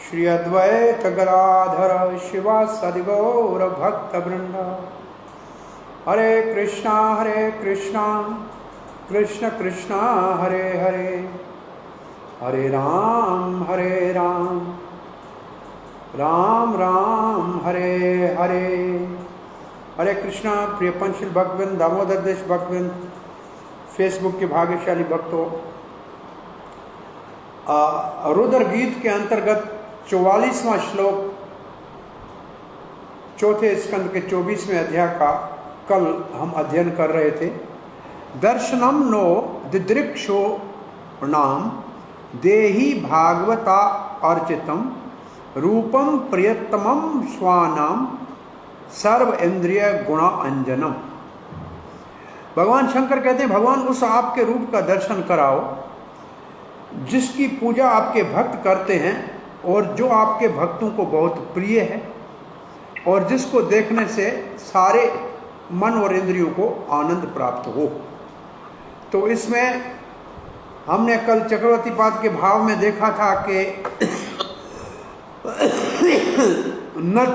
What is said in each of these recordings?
श्री अद्वैत गदाधर शिवासदि गौर भक्त वृंद। हरे कृष्णा कृष्ण कृष्णा हरे हरे, हरे राम राम राम हरे हरे। हरे कृष्णा। प्रिय पंचशील भक्तवृंद, दामोदर देश भक्तवृंद, फेसबुक के भाग्यशाली भक्तों, रुद्र गीत के अंतर्गत 44वां श्लोक चौथे स्कंद के 24वें अध्याय का कल हम अध्ययन कर रहे थे। दर्शनम नो दिदृक्षो नाम देहि भागवता अर्चितम रूपम प्रियतमम स्वानाम सर्व इंद्रिय गुणा अंजनम। भगवान शंकर कहते हैं, भगवान उस आपके रूप का दर्शन कराओ जिसकी पूजा आपके भक्त करते हैं और जो आपके भक्तों को बहुत प्रिय है और जिसको देखने से सारे मन और इंद्रियों को आनंद प्राप्त हो। तो इसमें हमने कल चक्रवर्ती पाद के भाव में देखा था कि न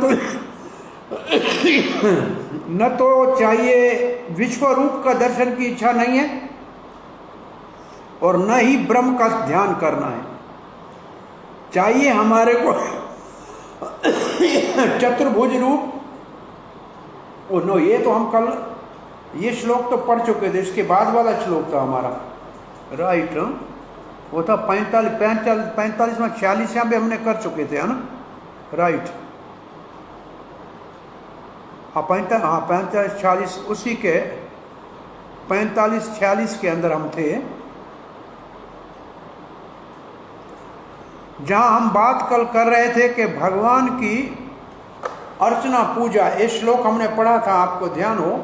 तो चाहिए विश्व रूप का दर्शन की इच्छा नहीं है और न ही ब्रह्म का ध्यान करना है। चाहिए हमारे को चतुर्भुज रूप। और नो, ये तो हम कल ये श्लोक तो पढ़ चुके थे, इसके बाद वाला श्लोक था हमारा, राइट। वो था 45 में 46 यहाँ पे हमने कर चुके थे, है ना, राइट। हाँ 45 46 उसी के 45 46 के अंदर हम थे, जहां हम बात कल कर रहे थे कि भगवान की अर्चना पूजा। ये श्लोक हमने पढ़ा था, आपको ध्यान हो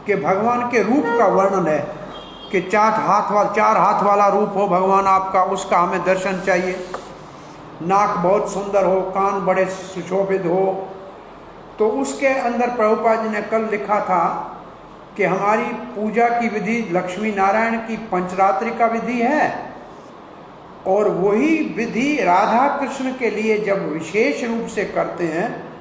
कि भगवान के रूप का वर्णन है कि 4 हाथ वाला रूप हो भगवान आपका, उसका हमें दर्शन चाहिए। नाक बहुत सुंदर हो, कान बड़े सुशोभित हो। तो उसके अंदर प्रभुपाद जी ने कल लिखा था कि हमारी पूजा की विधि लक्ष्मी नारायण की पंचरात्रि का विधि है और वही विधि राधा कृष्ण के लिए जब विशेष रूप से करते हैं,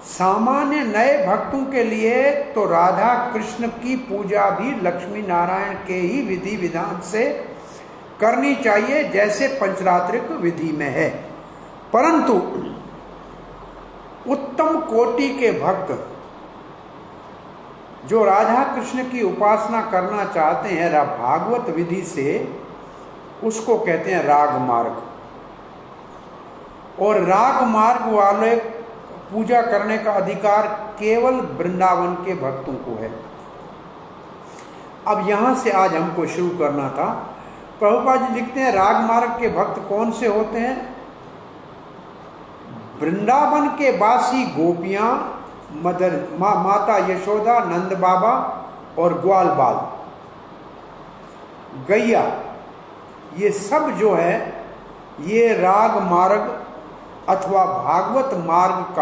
सामान्य नए भक्तों के लिए तो राधा कृष्ण की पूजा भी लक्ष्मी नारायण के ही विधि विधान से करनी चाहिए जैसे पंचरात्रिक विधि में है। परंतु उत्तम कोटि के भक्त जो राधा कृष्ण की उपासना करना चाहते हैं भागवत विधि से, उसको कहते हैं राग मार्ग। और राग मार्ग वाले पूजा करने का अधिकार केवल वृंदावन के भक्तों को है। अब यहां से आज हमको शुरू करना था। प्रभुपाद जी लिखते हैं, राग मार्ग के भक्त कौन से होते हैं? वृंदावन के वासी गोपियां, माता यशोदा, नंद बाबा और ग्वाल बाल, गैया, ये सब जो है ये राग मार्ग अथवा भागवत मार्ग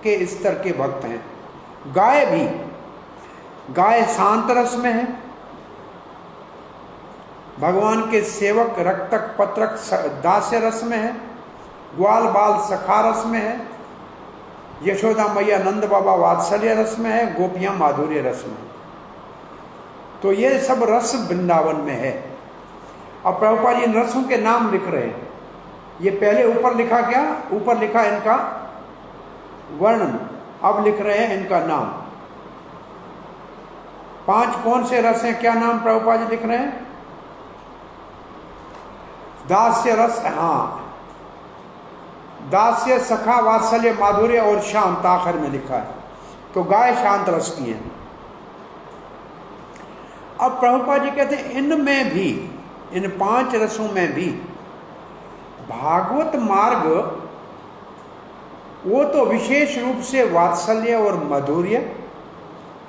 के स्तर के भक्त हैं। गाय भी, गाय शांत रस में है, भगवान के सेवक रक्तक पत्रक दास्य रस में है, ग्वाल बाल सखा रस में है, यशोदा मैया नंद बाबा वात्सल्य रस में है, गोपियां माधुर्य रस में। तो ये सब रस वृंदावन में है। अब प्रभुपाद जी इन रसों के नाम लिख रहे हैं। ये पहले ऊपर लिखा क्या? ऊपर लिखा इनका वर्णन, अब लिख रहे हैं इनका नाम। 5 कौन से रस हैं? क्या नाम प्रभुपाद जी लिख रहे हैं? दास्य रस, हाँ, दास्य, सखा, वात्सल्य, माधुर्य और शांत आखिर में लिखा है। तो गाय शांत रस की है। अब प्रभुपाद जी कहते हैं इनमें भी, इन 5 रसों में भी भागवत मार्ग वो तो विशेष रूप से वात्सल्य और माधुर्य,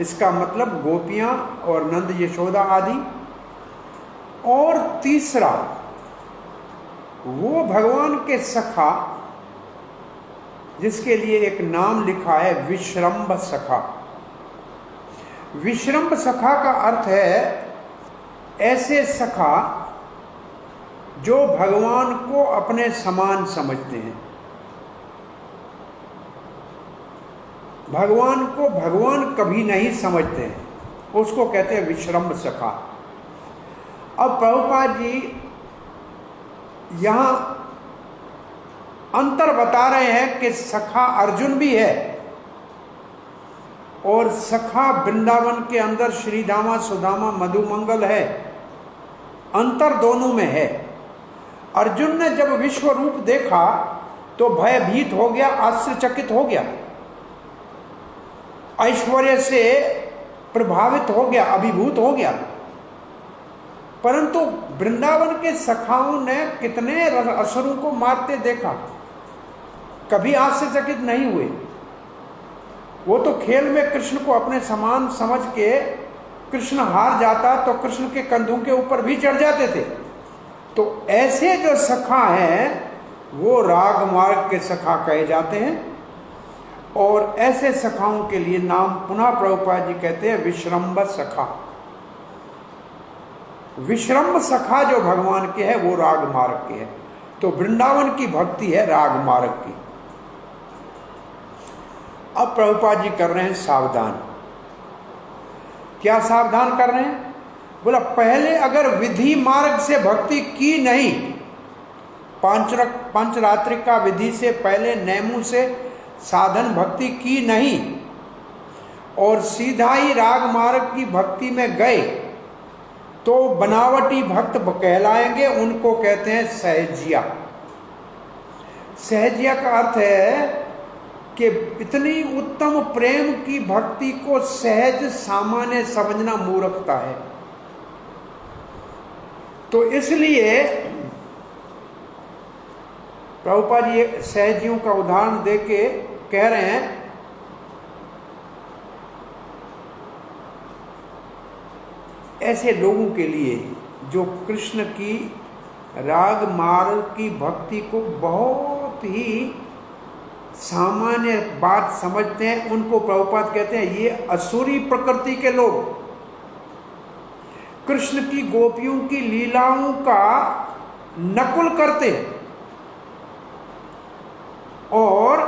इसका मतलब गोपियां और नंद यशोदा आदि। और तीसरा वो भगवान के सखा, जिसके लिए एक नाम लिखा है विश्रम्भ सखा। विश्रम्भ सखा का अर्थ है ऐसे सखा जो भगवान को अपने समान समझते हैं। भगवान को भगवान कभी नहीं समझते हैं, उसको कहते हैं विश्रम्भ सखा। अब प्रभुपाद जी यहाँ अंतर बता रहे हैं कि सखा अर्जुन भी है और सखा वृंदावन के अंदर श्रीधामा सुदामा मधुमंगल है। अंतर दोनों में है। अर्जुन ने जब विश्व रूप देखा तो भयभीत हो गया, आश्चर्यचकित हो गया, ऐश्वर्य से प्रभावित हो गया, अभिभूत हो गया। परंतु वृंदावन के सखाओं ने कितने असुरों को मारते देखा, कभी आश्चर्यचकित नहीं हुए। वो तो खेल में कृष्ण को अपने समान समझ के कृष्ण हार जाता तो कृष्ण के कंधों के ऊपर भी चढ़ जाते थे। तो ऐसे जो सखा हैं वो राग मार्ग के सखा कहे जाते हैं और ऐसे सखाओं के लिए नाम पुनः प्रभुपाद जी कहते हैं विश्रम्भ सखा। विश्रम्भ सखा जो भगवान के है वो राग मार्ग के है। तो वृंदावन की भक्ति है राग मार्ग की। अब प्रभुपाद जी कर रहे हैं सावधान। क्या सावधान कर रहे हैं? बोला पहले अगर विधि मार्ग से भक्ति की नहीं, पंचरात्रिका विधि से पहले नेमू से साधन भक्ति की नहीं और सीधा ही राग मार्ग की भक्ति में गए तो बनावटी भक्त कहलाएंगे। उनको कहते हैं सहजिया। सहजिया का अर्थ है कि इतनी उत्तम प्रेम की भक्ति को सहज सामान्य समझना मूर्खता है। तो इसलिए प्रभुपाद जी सहजियों का उदाहरण देके कह रहे हैं ऐसे लोगों के लिए जो कृष्ण की राग मार्ग की भक्ति को बहुत ही सामान्य बात समझते हैं, उनको प्रभुपाद कहते हैं ये असुरी प्रकृति के लोग कृष्ण की गोपियों की लीलाओं का नकुल करते और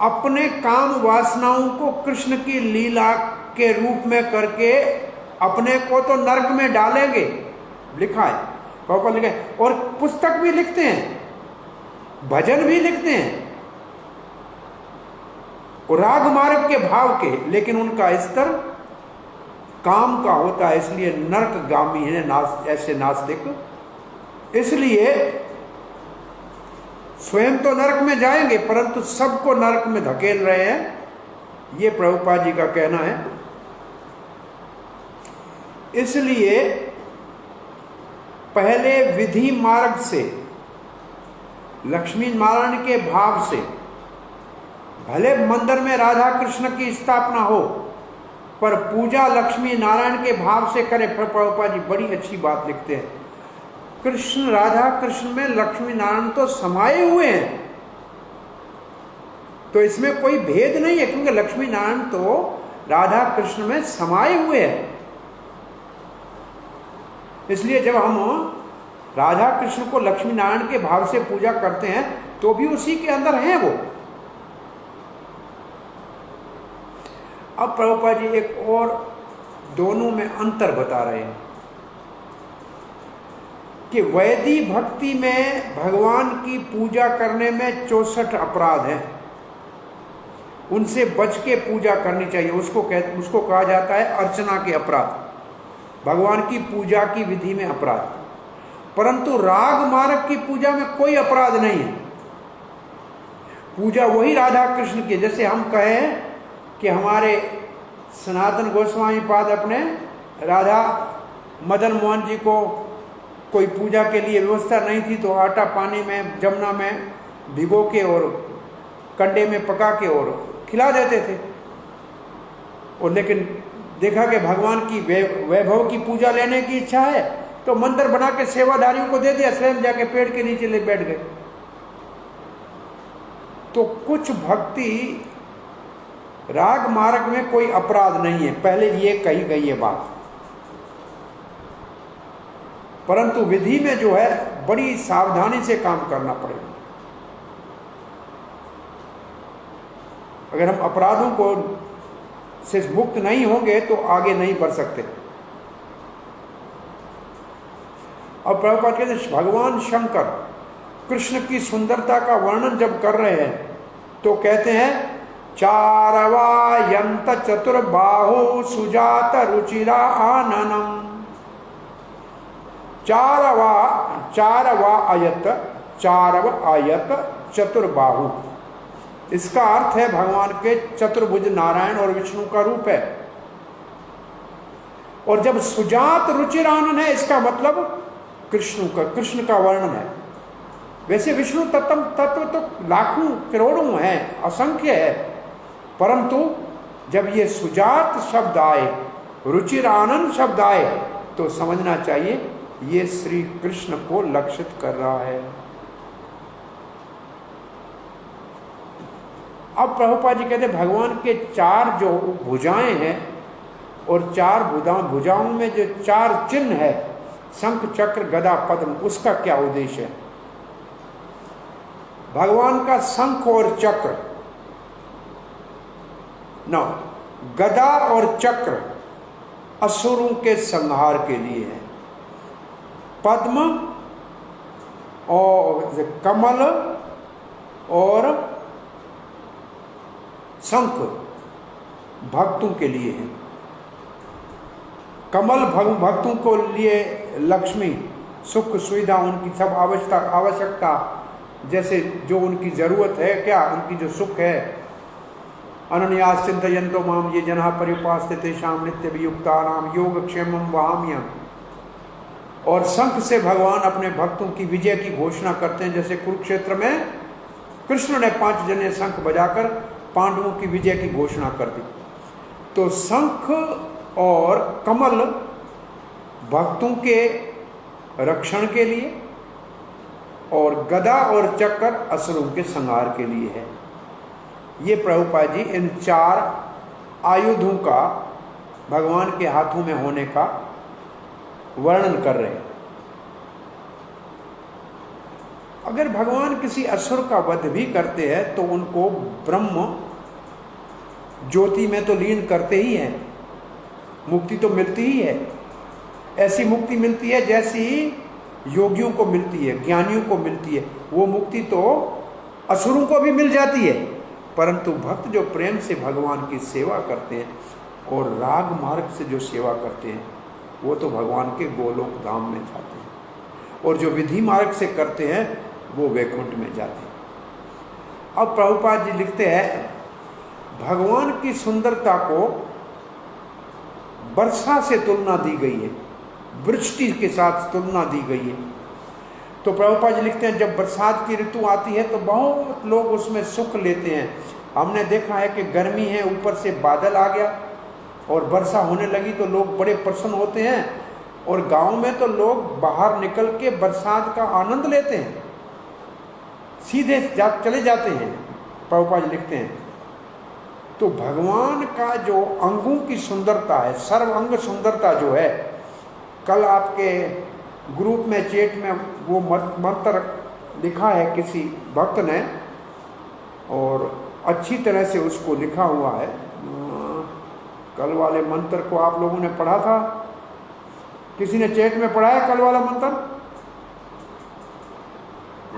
अपने काम वासनाओं को कृष्ण की लीला के रूप में करके अपने को तो नरक में डालेंगे। लिखा है प्रभुपाद लिखा है। और पुस्तक भी लिखते हैं, भजन भी लिखते हैं राग मार्ग के भाव के, लेकिन उनका स्तर काम का होता है, इसलिए नरकगामी है ऐसे नास्तिक। इसलिए स्वयं तो नरक में जाएंगे परंतु सबको नरक में धकेल रहे हैं, ये प्रभुपाद जी का कहना है। इसलिए पहले विधि मार्ग से लक्ष्मी नारायण के भाव से भले मंदिर में राधा कृष्ण की स्थापना हो पर पूजा लक्ष्मी नारायण के भाव से करें। प्रभुपाद जी बड़ी अच्छी बात लिखते हैं, कृष्ण राधा कृष्ण में लक्ष्मी नारायण तो समाये हुए हैं, तो इसमें कोई भेद नहीं है क्योंकि लक्ष्मी नारायण तो राधा कृष्ण में समाये हुए हैं। इसलिए जब हम राधा कृष्ण को लक्ष्मी नारायण के भाव से पूजा करते हैं तो भी उसी के अंदर हैं वो। अब प्रभुपाद जी एक और दोनों में अंतर बता रहे हैं कि वैदी भक्ति में भगवान की पूजा करने में 64 अपराध हैं, उनसे बच के पूजा करनी चाहिए। उसको कहा जाता है अर्चना के अपराध, भगवान की पूजा की विधि में अपराध। परंतु राग मार्ग की पूजा में कोई अपराध नहीं है। पूजा वही राधा कृष्ण की, जैसे हम कहें कि हमारे सनातन गोस्वामी पाद अपने राधा मदन मोहन जी को कोई पूजा के लिए व्यवस्था नहीं थी तो आटा पानी में जमुना में भिगो के और कंडे में पका के और खिला देते थे। और लेकिन देखा कि भगवान की वैभव की पूजा लेने की इच्छा है तो मंदिर बना के सेवादारियों को दे दिया, स्वयं जाके पेड़ के नीचे ले बैठ गए। तो कुछ भक्ति राग मार्ग में कोई अपराध नहीं है, पहले ये कही गई है बात। परंतु विधि में जो है बड़ी सावधानी से काम करना पड़ेगा। अगर हम अपराधों को से मुक्त नहीं होंगे तो आगे नहीं बढ़ सकते। अब प्रभुपाद कहते हैं भगवान शंकर कृष्ण की सुंदरता का वर्णन जब कर रहे हैं तो कहते हैं चारवायंत चतुर्बाहु सुजात रुचिरा आननम। चारव आयत चतुर्बाहु, इसका अर्थ है भगवान के चतुर्भुज नारायण और विष्णु का रूप है। और जब सुजात रुचिरानन है इसका मतलब कृष्ण का वर्णन है। वैसे विष्णु तत्व तो लाखों करोड़ों हैं, असंख्य है, परंतु जब ये सुजात शब्द आए, रुचिरानन शब्द आए तो समझना चाहिए ये श्री कृष्ण को लक्षित कर रहा है। अब प्रभुपाद जी कहते भगवान के चार जो भुजाएं हैं और चार भुजाओं में जो चार चिन्ह है, शंख चक्र गदा पद्म, उसका क्या उद्देश्य है? भगवान का शंख और चक्र न गदा और चक्र असुरों के संहार के लिए है। पद्म और कमल और शंख भक्तों के लिए है। कमल भक्तों को लिए लक्ष्मी, सुख सुविधा, उनकी सब आवश्यकता, जैसे जो उनकी जरूरत है, क्या उनकी जो सुख है, अनन्यास चिंतयन्तो माम ये जनाः पर्युपासते तेषां नित्यवियुक्तानां योगक्षेमं वहाम्यहम्। और शंख से भगवान अपने भक्तों की विजय की घोषणा करते हैं। जैसे कुरुक्षेत्र में कृष्ण ने 5 जने शंख बजाकर पांडवों की विजय की घोषणा कर दी। तो शंख और कमल भक्तों के रक्षण के लिए और गदा और चक्र असुरों के संहार के लिए है। ये प्रभुपाद जी इन 4 आयुधों का भगवान के हाथों में होने का वर्णन कर रहे हैं। अगर भगवान किसी असुर का वध भी करते हैं तो उनको ब्रह्म ज्योति में तो लीन करते ही हैं, मुक्ति तो मिलती ही है। ऐसी मुक्ति मिलती है जैसी योगियों को मिलती है, ज्ञानियों को मिलती है। वो मुक्ति तो असुरों को भी मिल जाती है, परंतु भक्त जो प्रेम से भगवान की सेवा करते हैं और राग मार्ग से जो सेवा करते हैं वो तो भगवान के गोलोक धाम में जाते हैं, और जो विधि मार्ग से करते हैं वो वैकुंठ में जाते हैं। अब प्रभुपाद जी लिखते हैं भगवान की सुंदरता को वर्षा से तुलना दी गई है, वृष्टि के साथ तुलना दी गई है। तो प्रभुपाद जी लिखते हैं जब बरसात की ऋतु आती है तो बहुत लोग उसमें सुख लेते हैं। हमने देखा है कि गर्मी है, ऊपर से बादल आ गया और वर्षा होने लगी तो लोग बड़े प्रसन्न होते हैं, और गांव में तो लोग बाहर निकल के बरसात का आनंद लेते हैं, सीधे चले जाते हैं। प्रभुपाद जी लिखते हैं तो भगवान का जो अंगों की सुंदरता है, सर्वांग सुंदरता जो है, कल आपके ग्रुप में चैट में वो मंत्र लिखा है किसी भक्त ने, और अच्छी तरह से उसको लिखा हुआ है। कल वाले मंत्र को आप लोगों ने पढ़ा था? किसी ने चैट में पढ़ा है कल वाला मंत्र?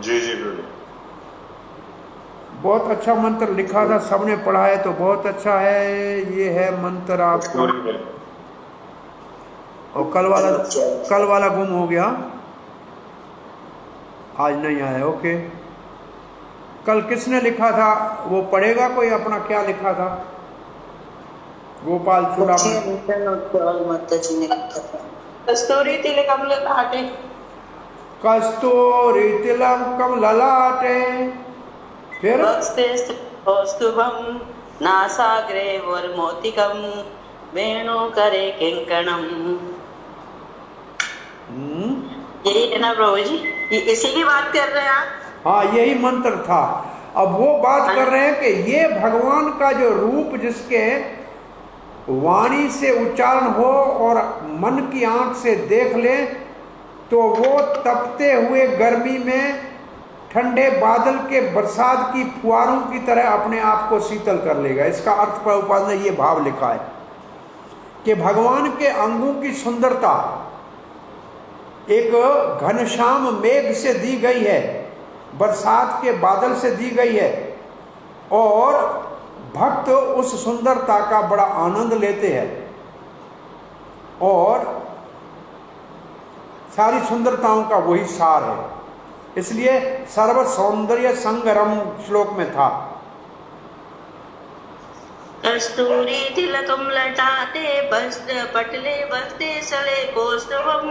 जी जी बिल्कुल। बहुत अच्छा मंत्र लिखा था, सबने पढ़ा है तो बहुत अच्छा है। ये है मंत्र आपका, और कल वाला गुम हो गया, आज नहीं आया। ओके, कल किसने लिखा था वो पढ़ेगा कोई? अपना क्या लिखा था? गोपाल चूड़ामणि। कस्तूरी तिलकम ललाटे, कस्तूरी तिलकम ललाटे, फिर कौस्तुभम नासाग्रे वर्मोतिकम वेणुकरे किंकणम। यही है ना प्रभु जी? इसी की बात कर रहे हैं आप? हाँ, यही मंत्र था। अब वो बात कर रहे हैं कि ये भगवान का जो रूप, जिसके वाणी से उच्चारण हो और मन की आंख से देख ले तो वो तपते हुए गर्मी में ठंडे बादल के बरसात की फुहारों की तरह अपने आप को शीतल कर लेगा। इसका अर्थ प्रभुपाद ने ये भाव लिखा है कि भगवान के अंगों की सुंदरता एक घनश्याम मेघ से दी गई है, बरसात के बादल से दी गई है, और भक्त उस सुंदरता का बड़ा आनंद लेते हैं और सारी सुंदरताओं का वही सार है। इसलिए सर्व सौंदर्य संगरम श्लोक में था। कस्तूरी तिलकम लटाते पटले बस्ते सले कौस्तवम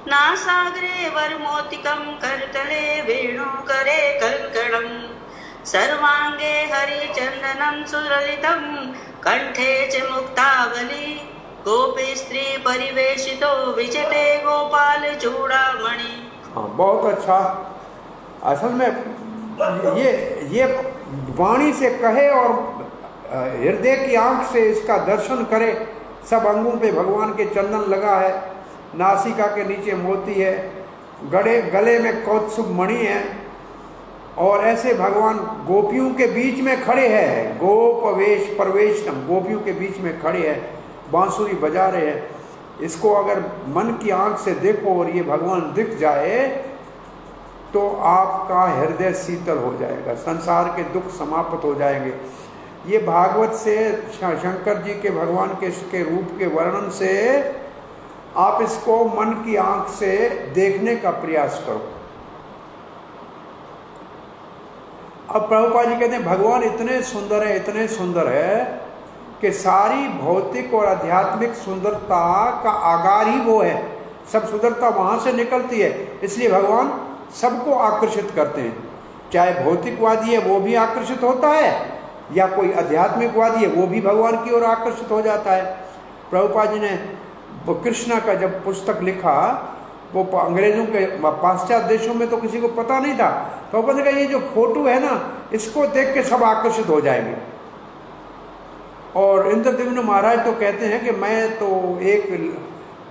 नासाग्रे वरमोतिकम करतले वेणुकरे कंकणम सर्वांगे हरिचंदनम सुललितम कंठे च मुक्तावली गोपी स्त्री परिवेशितो विजते गोपाल चूड़ामणि। हाँ, बहुत अच्छा। असल में ये वाणी से कहे और हृदय की आंख से इसका दर्शन करे। सब अंगों पे भगवान के चंदन लगा है, नासिका के नीचे मोती है, गले में कौत्सुभ मणि है, और ऐसे भगवान गोपियों के बीच में खड़े हैं। गोपवेश प्रवेशम, गोपियों के बीच में खड़े हैं, बांसुरी बजा रहे हैं। इसको अगर मन की आंख से देखो और ये भगवान दिख जाए तो आपका हृदय शीतल हो जाएगा, संसार के दुख समाप्त हो जाएंगे। ये भागवत से शंकर जी के भगवान के रूप के वर्णन से आप इसको मन की आंख से देखने का प्रयास करो। अब प्रभुपाद जी कहते हैं भगवान इतने सुंदर है, इतने सुंदर है कि सारी भौतिक और आध्यात्मिक सुंदरता का आगार ही वो है। सब सुंदरता वहाँ से निकलती है, इसलिए भगवान सबको आकर्षित करते हैं। चाहे भौतिकवादी है वो भी आकर्षित होता है, या कोई आध्यात्मिकवादी है वो भी भगवान की ओर आकर्षित हो जाता है। प्रभुपाद जी ने कृष्णा का जब पुस्तक लिखा, वो अंग्रेजों के पाश्चात्य देशों में तो किसी को पता नहीं था। प्रभुपाद ने कहा ये जो फोटो है ना, इसको देख के सब आकर्षित हो जाएंगे। और इंद्रद्युम्न महाराज तो कहते हैं कि मैं तो एक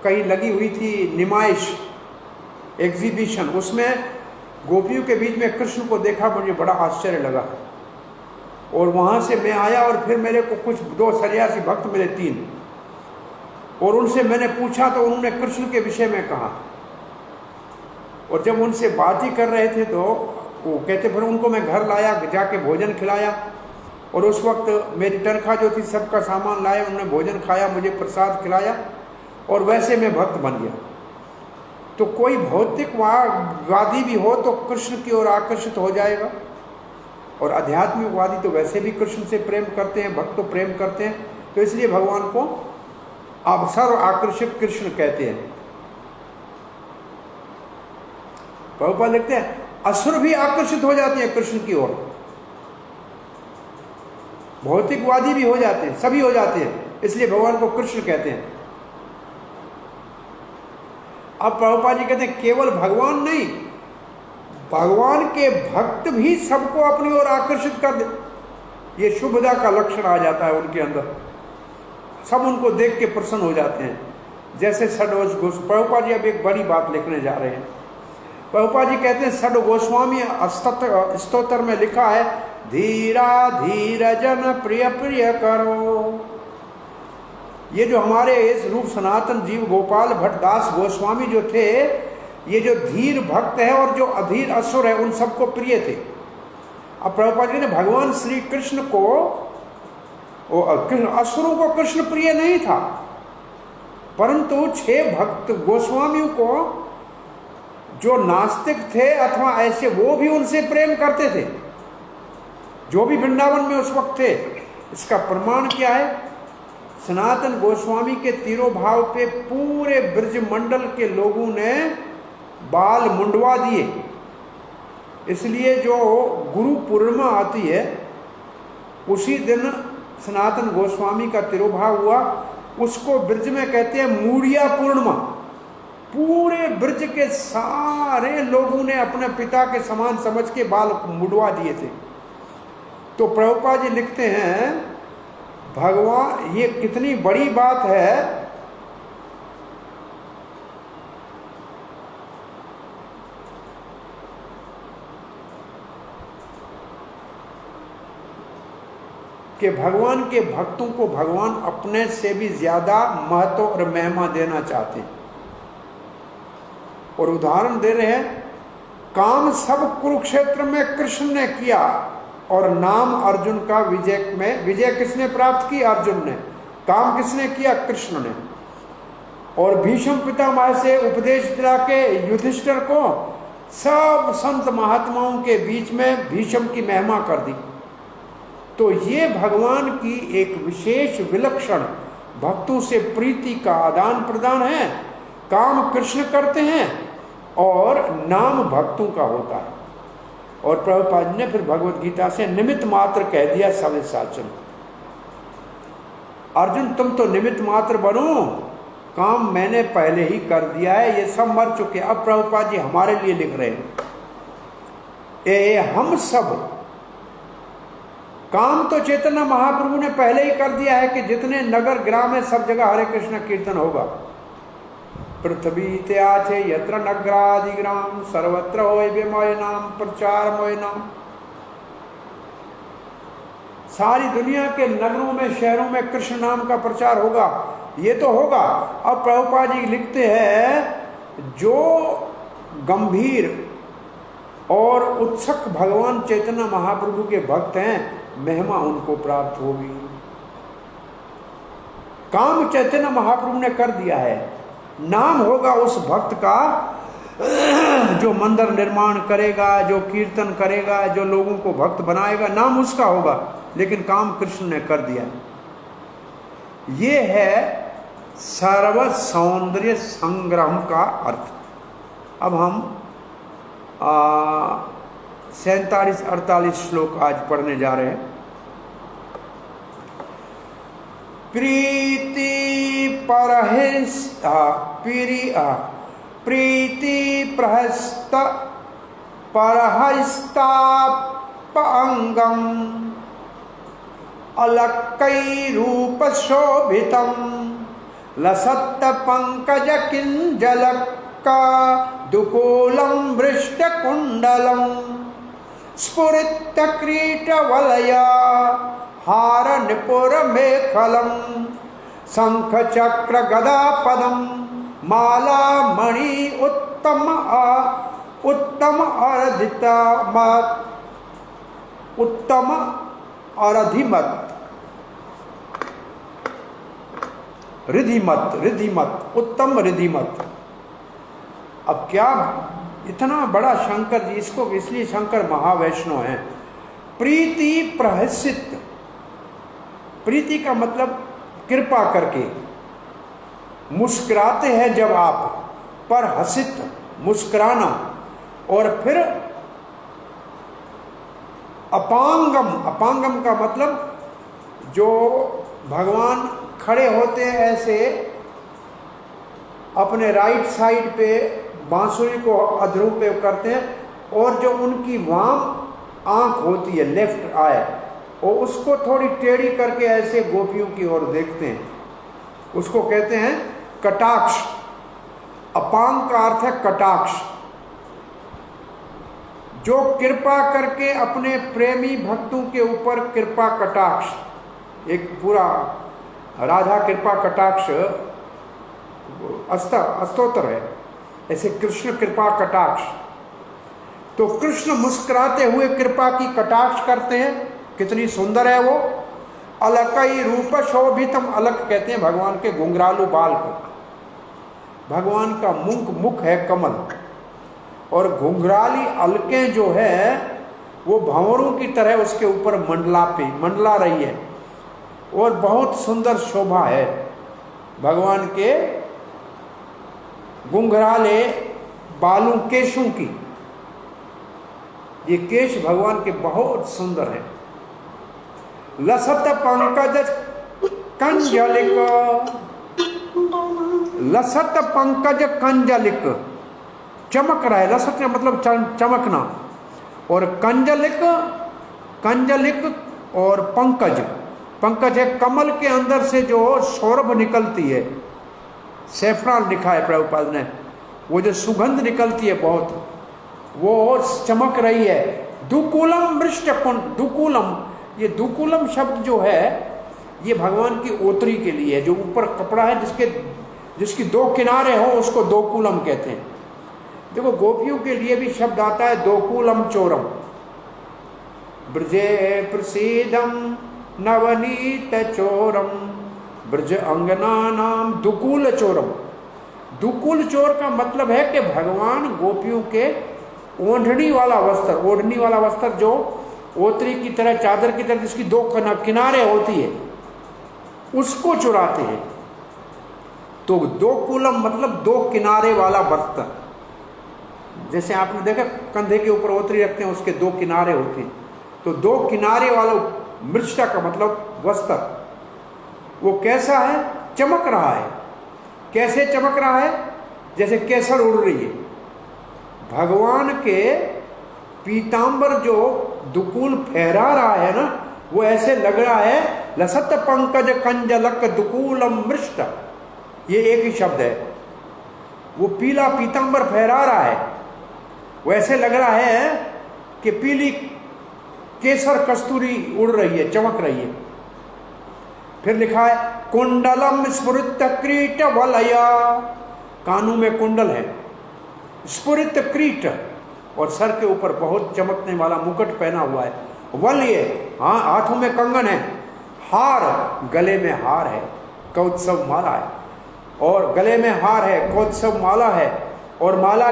कहीं लगी हुई थी निमाइश, एग्जीबिशन, उसमें गोपियों के बीच में कृष्ण को देखा, मुझे बड़ा आश्चर्य लगा। और वहाँ से मैं आया और फिर मेरे को कुछ 2 सन्यासी भक्त मिले 3, और उनसे मैंने पूछा तो उन्होंने कृष्ण के विषय में कहा। और जब उनसे बात ही कर रहे थे तो वो कहते, फिर उनको मैं घर लाया, जाके भोजन खिलाया, और उस वक्त मेरी तनख्वाह जो थी सबका सामान लाया, उन्होंने भोजन खाया, मुझे प्रसाद खिलाया, और वैसे मैं भक्त बन गया। तो कोई भौतिकवादी भी हो तो कृष्ण की ओर आकर्षित हो जाएगा, और आध्यात्मिकवादी तो वैसे भी कृष्ण से प्रेम करते हैं, भक्त तो प्रेम करते हैं। तो इसलिए भगवान को आप सर्व आकर्षक कृष्ण कहते हैं। प्रभुपाद लिखते हैं असुर भी आकर्षित हो जाते हैं कृष्ण की ओर, भौतिकवादी भी हो जाते हैं, सभी हो जाते हैं, इसलिए भगवान को कृष्ण कहते हैं। अब प्रभुपाद जी कहते हैं केवल भगवान नहीं, भगवान के भक्त भी सबको अपनी ओर आकर्षित कर दे। ये शुभदा का लक्षण आ जाता है उनके अंदर, सब उनको देख के प्रसन्न हो जाते हैं। जैसे षडोज प्रभुपाद जी अब एक बड़ी बात लिखने जा रहे हैं। प्रभुपाद जी कहते हैं षड गोस्वामी स्तोत्र में लिखा है, धीरा धीर जन प्रिय प्रिय करो। ये जो हमारे इस रूप सनातन जीव गोपाल भट्टदास गोस्वामी जो थे, ये जो धीर भक्त है और जो अधीर असुर है, उन सबको प्रिय थे। अब प्रभुपाद जी ने भगवान श्री कृष्ण को, असुरों को कृष्ण प्रिय नहीं था, परंतु 6 भक्त गोस्वामियों को जो नास्तिक थे अथवा ऐसे, वो भी उनसे प्रेम करते थे, जो भी वृंदावन में उस वक्त थे। इसका प्रमाण क्या है? सनातन गोस्वामी के तिरोभाव पे पूरे ब्रज मंडल के लोगों ने बाल मुंडवा दिए। इसलिए जो गुरु पूर्णिमा आती है उसी दिन सनातन गोस्वामी का तिरोभाव हुआ, उसको ब्रज में कहते हैं मूड़िया पूर्णिमा। पूरे ब्रज के सारे लोगों ने अपने पिता के समान समझ के बाल मुंडवा दिए थे। तो प्रभुपाद जी लिखते हैं भगवान, ये कितनी बड़ी बात है। कि भगवान के भक्तों को भगवान अपने से भी ज्यादा महत्व और महिमा देना चाहते हैं। और उदाहरण दे रहे हैं, काम सब कुरुक्षेत्र में कृष्ण ने किया और नाम अर्जुन का विजय किसने प्राप्त की? अर्जुन ने। काम किसने किया? कृष्ण ने। और भीष्म पितामह से उपदेश दिला के युधिष्ठिर को सब संत महात्माओं के बीच में भीष्म की महिमा कर दी। तो ये भगवान की एक विशेष विलक्षण भक्तों से प्रीति का आदान प्रदान है। काम कृष्ण करते हैं और नाम भक्तों का होता है। और प्रभुपाद ने फिर भगवत गीता से निमित्त मात्र कह दिया सवे साचन। अर्जुन तुम तो निमित्त मात्र बनो, काम मैंने पहले ही कर दिया है, ये सब मर चुके। अब प्रभुपाद जी हमारे लिए लिख रहे हैं, हम सब काम तो चैतन्य महाप्रभु ने पहले ही कर दिया है कि जितने नगर ग्राम है सब जगह हरे कृष्ण कीर्तन होगा। पृथ्वी त्याचे यत्र नगरादि ग्राम सर्वत्र होय मोय नाम प्रचार मोय नाम। सारी दुनिया के नगरों में शहरों में कृष्ण नाम का प्रचार होगा, ये तो होगा। अब प्रभुपाद जी लिखते हैं, जो गंभीर और उत्सुक भगवान चैतन्य महाप्रभु के भक्त हैं, महिमा उनको प्राप्त होगी। काम चैतन्य महाप्रभु ने कर दिया है, नाम होगा उस भक्त का जो मंदिर निर्माण करेगा, जो कीर्तन करेगा, जो लोगों को भक्त बनाएगा, नाम उसका होगा। लेकिन काम कृष्ण ने कर दिया। ये है सर्व सौंदर्य संग्रह का अर्थ। अब हम 47-48 श्लोक आज पढ़ने जा रहे हैं। प्रीति प्रहस्त परहस्तापअंगम अलक्कैरूप शोभितम लसत्त पंकज किंजलक्का दुकूलं वृष्टकुंडलं स्फुरित क्रीटवलया हार निपुर मेखलं शंख चक्र गदा पदम माला मणि उत्तम अरधिमत रिधिमत उत्तम रिधिमत। अब क्या इतना बड़ा शंकर जी, इसको इसलिए शंकर महावैष्णव हैं। प्रीति प्रहसित, प्रीति का मतलब कृपा करके, मुस्कुराते हैं जब आप, पर हसित मुस्कुराना, और फिर अपांगम, अपांगम का मतलब जो भगवान खड़े होते हैं ऐसे अपने राइट साइड पे बांसुरी को अधरू पे करते हैं, और जो उनकी वाम आंख होती है लेफ्ट आई, और उसको थोड़ी टेढ़ी करके ऐसे गोपियों की ओर देखते हैं, उसको कहते हैं कटाक्ष। अपांग का अर्थ है कटाक्ष। जो कृपा करके अपने प्रेमी भक्तों के ऊपर कृपा कटाक्ष, एक पूरा राधा कृपा कटाक्ष अस्तोत्र है, ऐसे कृष्ण कृपा कटाक्ष। तो कृष्ण मुस्कुराते हुए कृपा की कटाक्ष करते हैं, कितनी सुंदर है वो। अलकई रूप शोभितम, अलक कहते हैं भगवान के घुंघरालू बाल को। भगवान का मुख है कमल, और घुंघराली अलकें जो है वो भंवरों की तरह उसके ऊपर मंडला रही है, और बहुत सुंदर शोभा है भगवान के घुंघराले बालों केशों की। ये केश भगवान के बहुत सुंदर है। लसत पंकज कंजलिक, लसत पंकज कंजलिक, चमक रहा है। लसत का मतलब चमकना, और कंजलिक, कंजलिक और पंकज, पंकज है कमल के अंदर से जो सौरभ निकलती है, सैफरान लिखा है प्रभुपाद ने, वो जो सुगंध निकलती है बहुत, वो चमक रही है। दुकूलम वृष्टकुंड, दुकूलम ये दुकुलम शब्द जो है ये भगवान की ओतरी के लिए है, जो ऊपर कपड़ा है जिसकी दो किनारे हो उसको दोकुलम कहते हैं। देखो गोपियों के लिए भी शब्द आता है दोकुलम चोरम, ब्रजे प्रसीदम नवनीत चोरम ब्रज अंगना नाम दुकुल चोरम। दुकुल चोर का मतलब है कि भगवान गोपियों के ओढ़नी वाला वस्त्र जो ओतरी की तरह, चादर की तरह जिसकी दो किनारे होती है, उसको चुराते हैं। तो दो कुलम मतलब दो किनारे वाला वस्त्र। जैसे आपने देखा कंधे के ऊपर ओतरी रखते हैं, उसके दो किनारे होते हैं, तो दो किनारे वाला मृष्टा का मतलब वस्त्र। वो कैसा है? चमक रहा है। कैसे चमक रहा है? जैसे केसर उड़ रही है। भगवान के पीतांबर जो दुकुल फहरा रहा है ना, वो ऐसे लग रहा है लसत पंकज कंजलक दुकुलम मृष्ट। ये एक ही शब्द है। वो पीला पीतांबर फहरा रहा है, वो ऐसे लग रहा है कि पीली केसर कस्तूरी उड़ रही है, चमक रही है। फिर लिखा है कुंडलम स्फुरित क्रीट वलया, कानों में कुंडल है, स्फुरित क्रीट, और सर के ऊपर बहुत चमकने वाला मुकुट पहना हुआ है। वलय, हाँ, हाथों में कंगन है, हार, गले में हार है, कौत्सव माला है, और गले में हार है, कौत्सव माला है, और माला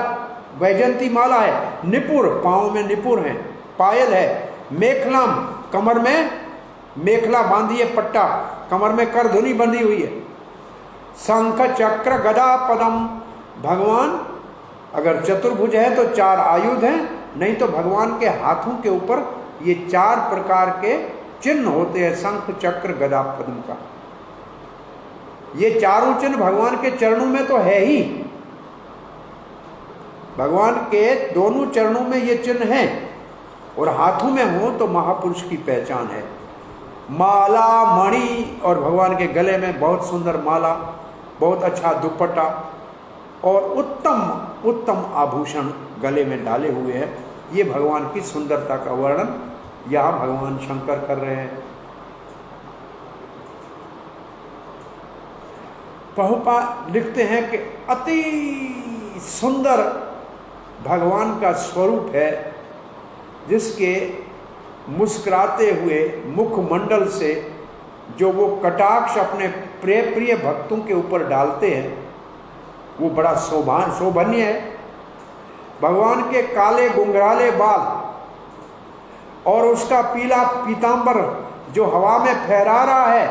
वैजंती माला है। निपुर, पाँव में निपुर है, पायल है, मेखलाम, कमर में मेखला बांधी है, पट्टा, कमर में करधुनी बंधी हुई है। शंख चक्र गदा पदम, भगवान अगर चतुर्भुज है तो चार आयुध हैं, नहीं तो भगवान के हाथों के ऊपर ये चार प्रकार के चिन्ह होते हैं, शंख चक्र गदा पद्म का। ये चारों चिन्ह भगवान के चरणों में तो है ही, भगवान के दोनों चरणों में ये चिन्ह हैं, और हाथों में हो तो महापुरुष की पहचान है। माला मणि, और भगवान के गले में बहुत सुंदर माला, बहुत अच्छा दुपट्टा, और उत्तम उत्तम आभूषण गले में डाले हुए हैं। ये भगवान की सुंदरता का वर्णन यहाँ भगवान शंकर कर रहे हैं। प्रभुपाद लिखते हैं कि अति सुंदर भगवान का स्वरूप है, जिसके मुस्कुराते हुए मुखमंडल से जो वो कटाक्ष अपने प्रिय भक्तों के ऊपर डालते हैं, वो बड़ा शोभनीय है। भगवान के काले गुंगराले बाल और उसका पीला पीतांबर जो हवा में फहरा रहा है,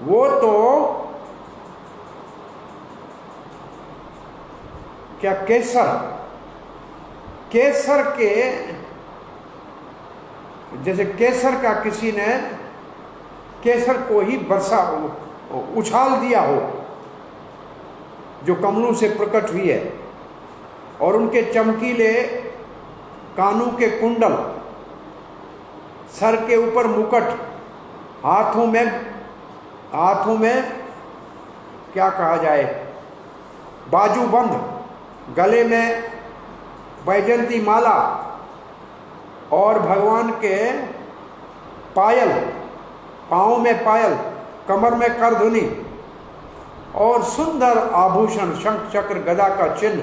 वो तो क्या केसर के, जैसे केसर का किसी ने केसर को ही उछाल दिया हो, जो कमलों से प्रकट हुई है, और उनके चमकीले कानों के कुंडल, सर के ऊपर मुकुट, हाथों में क्या कहा जाए, बाजूबंद, गले में वैजंती माला, और भगवान के पायल, पाँव में पायल, कमर में करधुनी, और सुंदर आभूषण, शंख चक्र गदा का चिन्ह,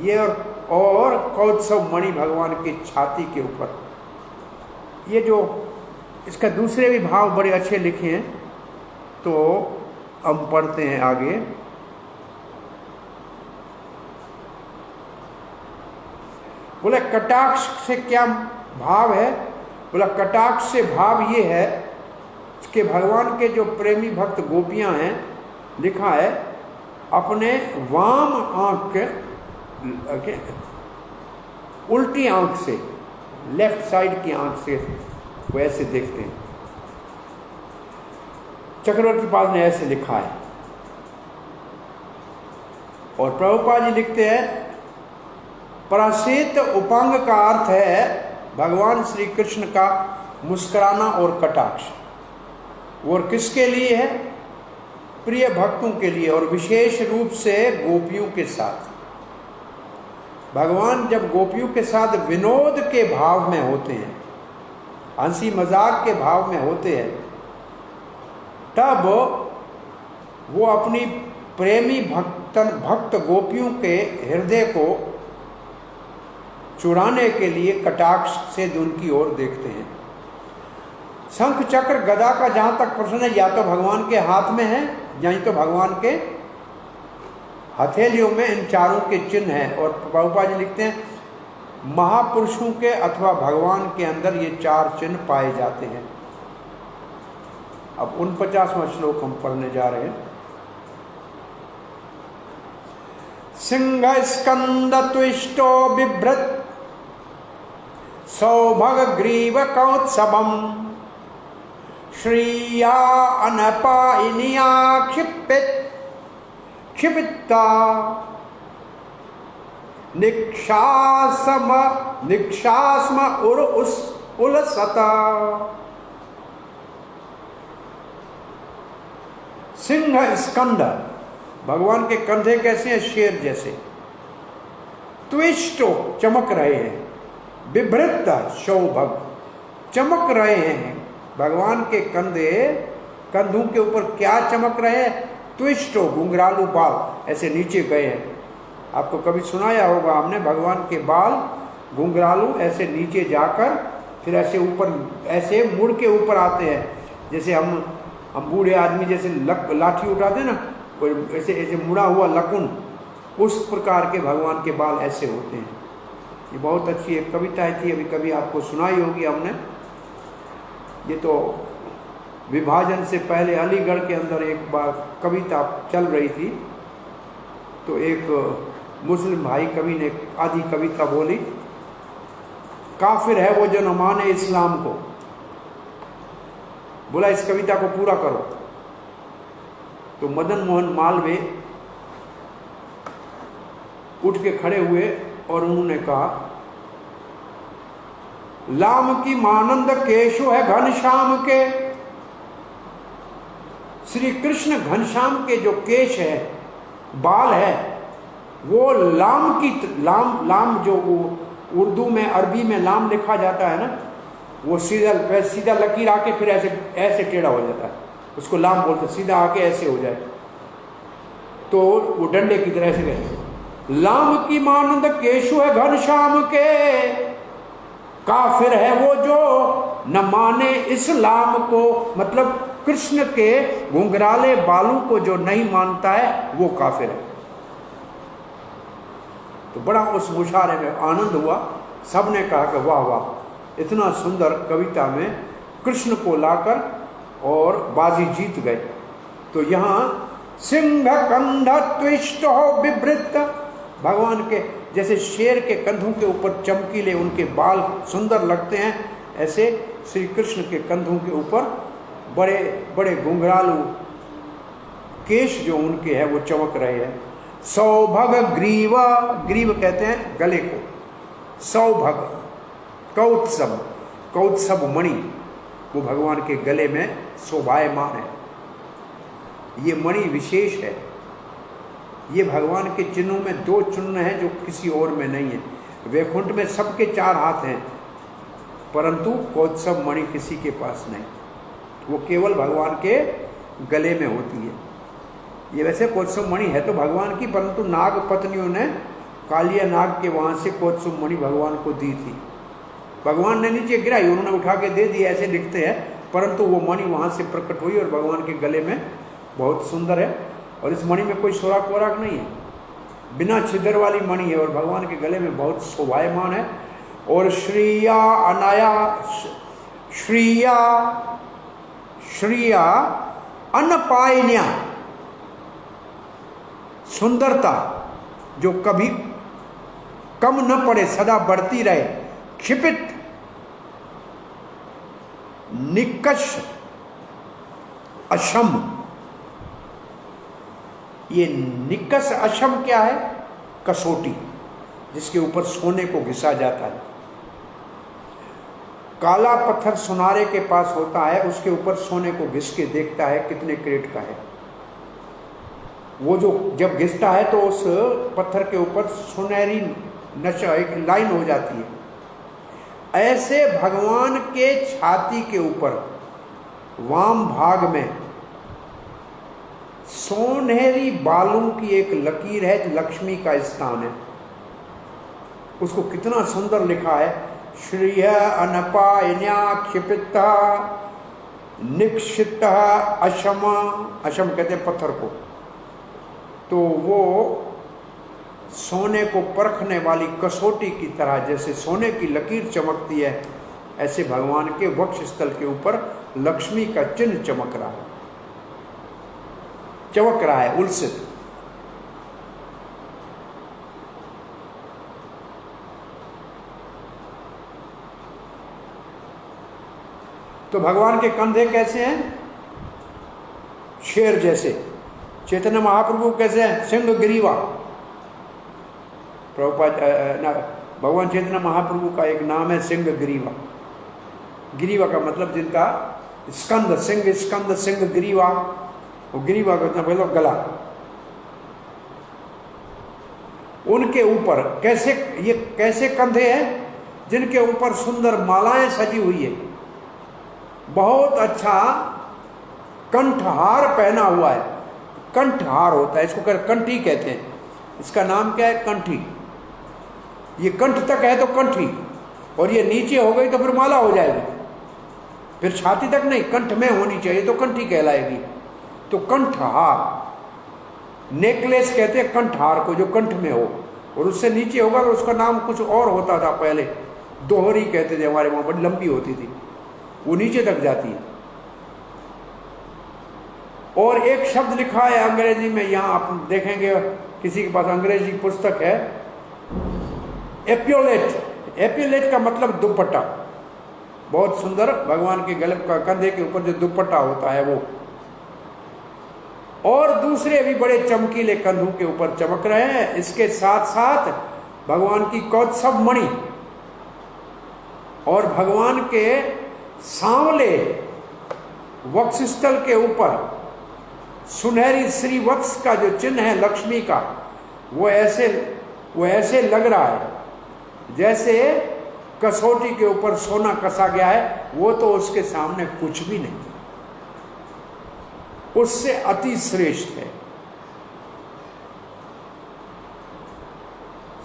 ये और कौत्सव मणि भगवान की छाती के ऊपर। ये जो इसका दूसरे भी भाव बड़े अच्छे लिखे हैं, तो हम पढ़ते हैं आगे। बोले कटाक्ष से क्या भाव है? बोला कटाक्ष से भाव ये है कि भगवान के जो प्रेमी भक्त गोपियां हैं, लिखा है अपने वाम आंख के उल्टी आंख से, लेफ्ट साइड की आंख से वो ऐसे देखते हैं। चक्रवर्ती पाद ने ऐसे लिखा है, और प्रभुपाद जी लिखते हैं परासित उपांग का अर्थ है भगवान श्री कृष्ण का मुस्कुराना और कटाक्ष। और किसके लिए है? प्रिय भक्तों के लिए, और विशेष रूप से गोपियों के साथ। भगवान जब गोपियों के साथ विनोद के भाव में होते हैं, हंसी मजाक के भाव में होते हैं, तब वो अपनी प्रेमी भक्त गोपियों के हृदय को चुराने के लिए कटाक्ष से उनकी ओर देखते हैं। शंख चक्र गदा का जहां तक प्रश्न है, या तो भगवान के हाथ में है, या तो भगवान के हथेलियों में इन चारों के चिन्ह हैं। और प्रभुपाद जी लिखते हैं, महापुरुषों के अथवा भगवान के अंदर ये चार चिन्ह पाए जाते हैं। अब 49वां श्लोक हम पढ़ने जा रहे हैं। सिंह स्कंद त्विष्टो बिभ्रत सौभग ग्रीव कौत्सवम श्रिया अनपायिनिया क्षिपिता निक्षास्म उलसता। सिंह स्कंद, भगवान के कंधे कैसे हैं? शेर जैसे। त्विष्टो, चमक रहे हैं। बिभृत, शोभग, चमक रहे हैं। भगवान के कंधों के ऊपर क्या चमक रहे हैं? त्विष्टो, घुंघरालू बाल ऐसे नीचे गए हैं। आपको कभी सुनाया होगा हमने, भगवान के बाल घुंघरालू ऐसे नीचे जाकर फिर ऐसे ऊपर, ऐसे मुड़ के ऊपर आते हैं। जैसे हम बूढ़े आदमी जैसे लाठी उठाते हैं ना, कोई ऐसे ऐसे मुड़ा हुआ लकुन, उस प्रकार के भगवान के बाल ऐसे होते हैं। ये बहुत अच्छी एक कविता थी, अभी कभी आपको सुनाई होगी हमने। ये तो विभाजन से पहले अलीगढ़ के अंदर एक बार कविता चल रही थी, तो एक मुस्लिम भाई कवि ने आधी कविता बोली, काफिर है वो जो न माने इस्लाम को। बोला इस कविता को पूरा करो। तो मदन मोहन मालवीय उठ के खड़े हुए और उन्होंने कहा, लाम की मानंद केशो है घनश्याम के। श्री कृष्ण घनश्याम के जो केश है, बाल है, वो लाम जो उर्दू में, अरबी में लाम लिखा जाता है ना, वो सीधा लकीर आके फिर ऐसे टेढ़ा हो जाता है, उसको लाम बोलते। सीधा आके ऐसे हो जाए तो वो डंडे की तरह से गए। लाम की मानंद केशु है घनश्याम के, काफिर है वो जो न माने इस्लाम को। मतलब कृष्ण के घुंघराले बालों को जो नहीं मानता है वो काफिर है। तो बड़ा उस मुशारे में आनंद हुआ। सबने कहा कि वाह वाह, इतना सुंदर कविता में कृष्ण को लाकर और बाजी जीत गए। तो यहाँ सिंह कंध त्विष्ट हो विभृत, भगवान के जैसे शेर के कंधों के ऊपर चमकीले उनके बाल सुंदर लगते हैं, ऐसे श्री कृष्ण के कंधों के ऊपर बड़े बड़े घुंघरालू केश जो उनके हैं वो चमक रहे हैं। सौभग ग्रीव, ग्रीव कहते हैं गले को, सौभग कौत्सव, कौत्सव मणि वो भगवान के गले में शोभायमान है। ये मणि विशेष है। ये भगवान के चिन्हों में दो चिन्ह हैं जो किसी और में नहीं है। वैकुंठ में सबके चार हाथ हैं, परंतु कौत्सव मणि किसी के पास नहीं, वो केवल भगवान के गले में होती है। ये वैसे कौत्सव मणि है तो भगवान की, परंतु नाग पत्नियों ने कालिया नाग के वहाँ से कौत्सव मणि भगवान को दी थी। भगवान ने नीचे गिराई, उन्होंने उठा के दे दी, ऐसे लिखते हैं, परंतु वो मणि वहाँ से प्रकट हुई और भगवान के गले में बहुत सुंदर है। और इस मणि में कोई सोराख वोराख नहीं है, बिना छिद्र वाली मणि है और भगवान के गले में बहुत शोभायमान है। और श्रिया अनाया, श्रिया श्रिया अनपायन्या, सुंदरता जो कभी कम न पड़े, सदा बढ़ती रहे। क्षिपित निकष अशम, ये निकष अशम क्या है? कसौटी, जिसके ऊपर सोने को घिसा जाता है। काला पत्थर सुनारे के पास होता है, उसके ऊपर सोने को घिस के देखता है कितने क्रेट का है। वो जो जब घिसता है तो उस पत्थर के ऊपर सुनहरी नशा, एक लाइन हो जाती है। ऐसे भगवान के छाती के ऊपर वाम भाग में सोनहरी बालों की एक लकीर है, लक्ष्मी का स्थान है। उसको कितना सुंदर लिखा है, श्रिय अनपायन्या क्षिपिता निक्षित अशम, अशम कहते हैं पत्थर को, तो वो सोने को परखने वाली कसौटी की तरह जैसे सोने की लकीर चमकती है, ऐसे भगवान के वक्ष स्थल के ऊपर लक्ष्मी का चिन्ह चमक रहा है उलसित। तो भगवान के कंधे कैसे हैं? शेर जैसे। चैतन्य महाप्रभु कैसे हैं? सिंह ग्रीवा। प्रभुपाद भगवान चैतन्य महाप्रभु का एक नाम है सिंह ग्रीवा। ग्रीवा का मतलब जिनका स्कंद, सिंह स्कंद, सिंह ग्रीवा, वो ग्रीवा का मतलब गला। उनके ऊपर कैसे, ये कैसे कंधे हैं? जिनके ऊपर सुंदर मालाएं सजी हुई है, बहुत अच्छा कंठहार पहना हुआ है। कंठहार होता है, इसको कंठी कहते हैं। इसका नाम क्या है? कंठी। ये कंठ तक है तो कंठी, और ये नीचे हो गई तो फिर माला हो जाएगी। फिर छाती तक नहीं, कंठ में होनी चाहिए तो कंठी कहलाएगी। तो कंठहार, नेकलेस कहते हैं कंठहार को, जो कंठ में हो, और उससे नीचे होगा तो उसका नाम कुछ और होता था पहले, दोहरी कहते थे हमारे वहां, बड़ी लंबी होती थी, वो नीचे तक जाती है। और एक शब्द लिखा है अंग्रेजी में, यहां आप देखेंगे किसी के पास अंग्रेजी पुस्तक है, एप्योलेट। एप्योलेट का मतलब दुपट्टा। बहुत सुंदर, भगवान के गले का कंधे के ऊपर जो दुपट्टा होता है वो। और दूसरे भी बड़े चमकीले कंधों के ऊपर चमक रहे हैं। इसके साथ साथ भगवान की कौत्सव मणि और भगवान के सांवले वक्षस्थल के ऊपर सुनहरी श्रीवत्स का जो चिन्ह है लक्ष्मी का, वो ऐसे लग रहा है जैसे कसौटी के ऊपर सोना कसा गया है। वो तो उसके सामने कुछ भी नहीं, उससे अति श्रेष्ठ है।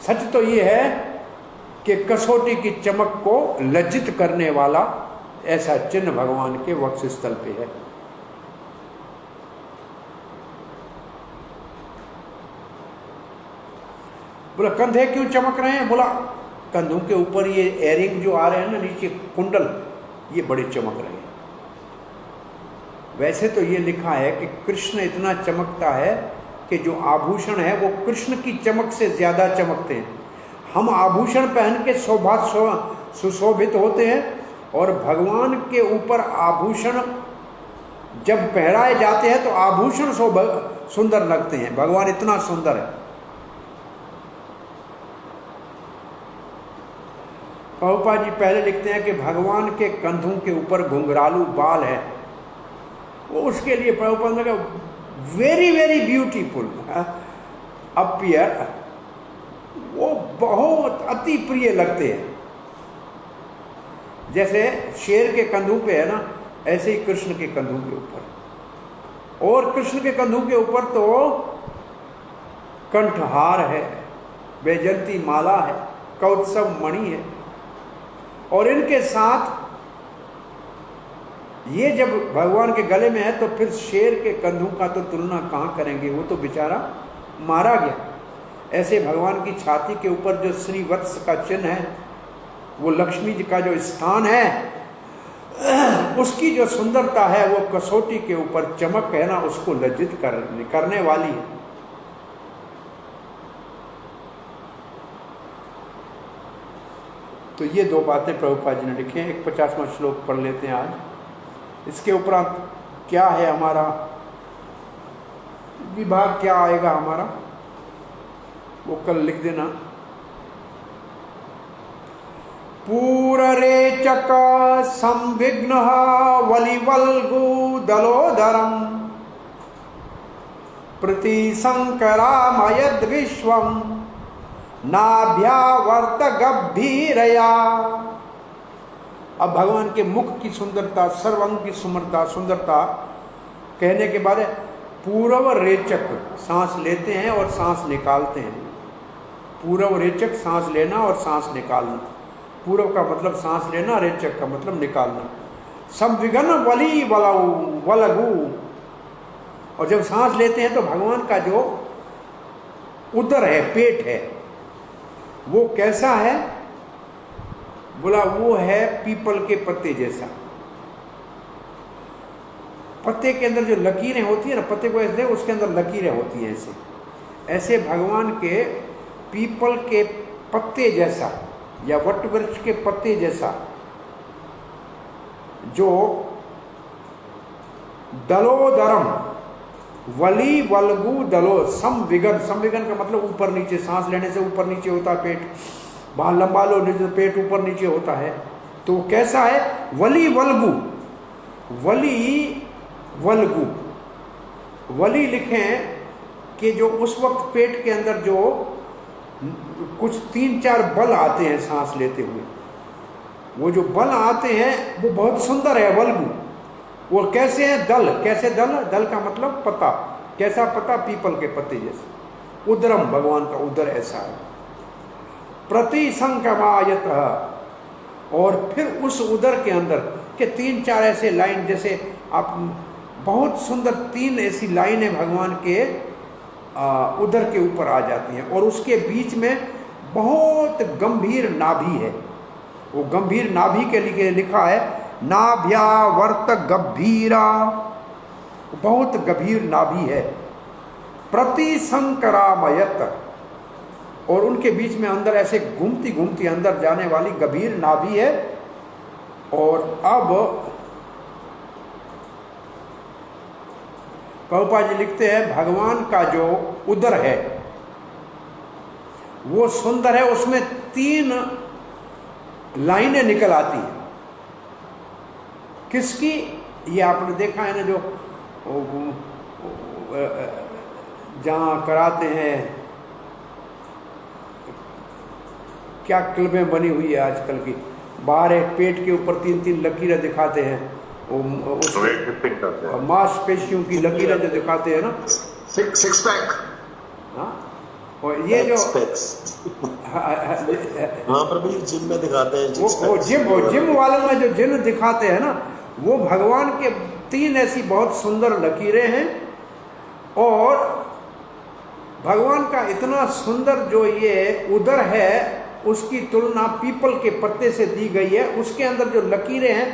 सच तो ये है कि कसौटी की चमक को लज्जित करने वाला ऐसा चिन्ह भगवान के वक्षस्थल पे है। बोला कंधे क्यों चमक रहे हैं? बोला कंधों के ऊपर ये एयरिंग जो आ रहे हैं ना, नीचे कुंडल, ये बड़े चमक रहे हैं। वैसे तो ये लिखा है कि कृष्ण इतना चमकता है कि जो आभूषण है वो कृष्ण की चमक से ज्यादा चमकते हैं। हम आभूषण पहन के सुशोभित होते हैं, और भगवान के ऊपर आभूषण जब पहराए जाते हैं तो आभूषण सुंदर लगते हैं। भगवान इतना सुंदर है। प्रभुपाद जी पहले लिखते हैं कि भगवान के कंधों के ऊपर घुंघरालू बाल है, वो उसके लिए प्रभुपाद ने कहा वेरी वेरी ब्यूटीफुल अपीयर, वो बहुत अति प्रिय लगते हैं। जैसे शेर के कंधों पे है ना, ऐसे ही कृष्ण के कंधों के ऊपर। और कृष्ण के कंधों के ऊपर तो कंठहार है, वैजयंती माला है, कौत्सव मणि है, और इनके साथ ये जब भगवान के गले में है तो फिर शेर के कंधों का तो तुलना कहाँ करेंगे, वो तो बेचारा मारा गया। ऐसे भगवान की छाती के ऊपर जो श्रीवत्स का चिन्ह है, वो लक्ष्मी जी का जो स्थान है, उसकी जो सुंदरता है वो कसौटी के ऊपर चमक है ना, उसको लज्जित करने वाली है। तो ये दो बातें प्रभुपाद जी ने लिखी हैं। एक 50वां श्लोक पढ़ लेते हैं आज। इसके उपरांत क्या है हमारा विभाग, क्या आएगा हमारा, वो कल लिख देना। पूररेचक संविघ्न वलिवल्गु दलोदरम प्रतिशंकरामयद विश्वम नाभ्यावर्त गंभीरया अब भगवान के मुख की सुंदरता, सर्वांग की सुंदरता कहने के बाद पूर्व रेचक, सांस लेते हैं और सांस निकालते हैं। पूर्व रेचक सांस लेना और सांस निकालना। पूर्व का मतलब सांस लेना, रेचक का मतलब निकालना। संविघन वली वलगु, और जब सांस लेते हैं तो भगवान का जो उदर है, पेट है, वो कैसा है? बोला वो है पीपल के पत्ते जैसा। पत्ते के अंदर जो लकीरें होती है ना, पत्ते को ऐसे उसके अंदर लकीरें होती हैं ऐसे, ऐसे भगवान के पीपल के पत्ते जैसा या वट वृक्ष के पत्ते जैसा जो दलोदरम वली वलगु दलो समविगन। समविगन का मतलब ऊपर नीचे, सांस लेने से ऊपर नीचे होता है पेट, वहां लंबा लो नीचे, पेट ऊपर नीचे होता है। तो कैसा है? वली वलगु, वली वलगु। वली लिखें कि जो उस वक्त पेट के अंदर जो कुछ 3-4 बल आते हैं सांस लेते हुए, वो जो बल आते हैं वो बहुत सुंदर है। वलगु वो कैसे हैं? दल। कैसे दल? दल का मतलब पत्ता। कैसा पत्ता? पीपल के पत्ते जैसे। उदरम, भगवान का उदर ऐसा है। प्रतिसंक्रमायत, और फिर उस उदर के अंदर के 3-4 ऐसे लाइन, जैसे आप बहुत सुंदर 3 ऐसी लाइनें भगवान के उदर के ऊपर आ जाती हैं, और उसके बीच में बहुत गंभीर नाभि है। वो गंभीर नाभि के लिए लिखा है नाभ्यावर्त गंभीरा, बहुत गंभीर नाभि है। प्रतिसंकरामयत, और उनके बीच में अंदर ऐसे घूमती घूमती अंदर जाने वाली गंभीर नाभि है। और अब प्रभुपाद जी लिखते हैं भगवान का जो उदर है वो सुंदर है, उसमें 3 लाइनें निकल आती हैं। किसकी? ये आपने देखा है ना, जो जहाँ कराते हैं, क्या क्लबें बनी हुई है आजकल की, बाहर एक पेट के ऊपर 3-3 लकीरें दिखाते हैं, मांसपेशियों की लकीरें जो दिखाते हैं ना, 6 पैक। हाँ, और ये जो वहाँ पर भी जिम में दिखाते हैं, वो जिम वालों में जो जिन दिखाते हैं ना, वो भगवान के 3 ऐसी बहुत सुंदर लकीरें हैं। और भगवान का इतना सुंदर जो ये उदर है, उसकी तुलना पीपल के पत्ते से दी गई है। उसके अंदर जो लकीरें हैं,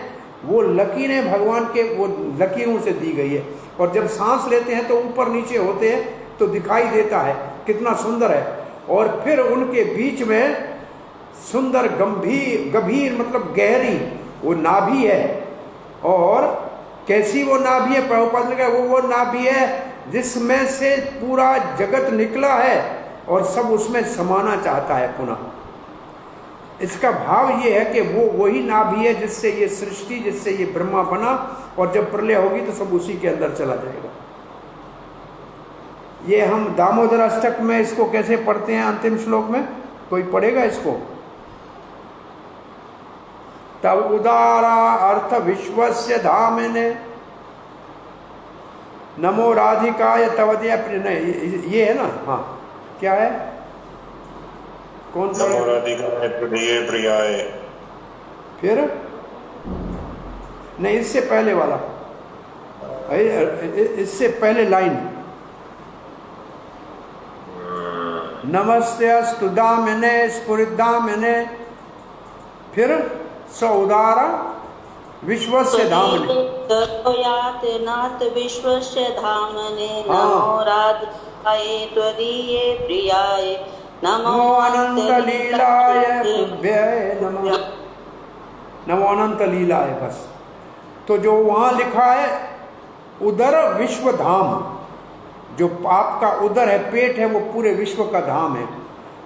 वो लकीरें भगवान के वो लकीरों से दी गई है। और जब सांस लेते हैं तो ऊपर नीचे होते हैं, तो दिखाई देता है कितना सुंदर है। और फिर उनके बीच में सुंदर गंभीर मतलब गहरी वो नाभि है। और कैसी वो नाभि है? प्रभुपाद ने कहा वो नाभि है जिसमें से पूरा जगत निकला है और सब उसमें समाना चाहता है पुनः। इसका भाव ये है कि वो वही नाभि है जिससे ये सृष्टि, जिससे ये ब्रह्मा बना, और जब प्रलय होगी तो सब उसी के अंदर चला जाएगा। ये हम दामोदर अष्टक में इसको कैसे पढ़ते हैं? अंतिम श्लोक में कोई पढ़ेगा इसको? तब उदारा अर्थ विश्वस्य धामिने नमो राधिकाय तवदीय प्रिय। ये है ना? हाँ, क्या है? कौन सा? नमो राधिकाय प्रिय प्रियाय। फिर नहीं, इससे पहले वाला, इससे पहले लाइन, नमस्ते अस्तु दामिने स्फुरिदामिने, फिर सौदारा विश्वस्य धामने, नाथ विश्वस्य धामने, नमो राधिकाय त्वदीये प्रियाय, नमो अनंत लीलाय तुभ्ये नमः। नमो अनंत लीलाय। बस। तो जो वहाँ लिखा है उदर विश्व धाम, जो आपका उदर है, पेट है, वो पूरे विश्व का धाम है।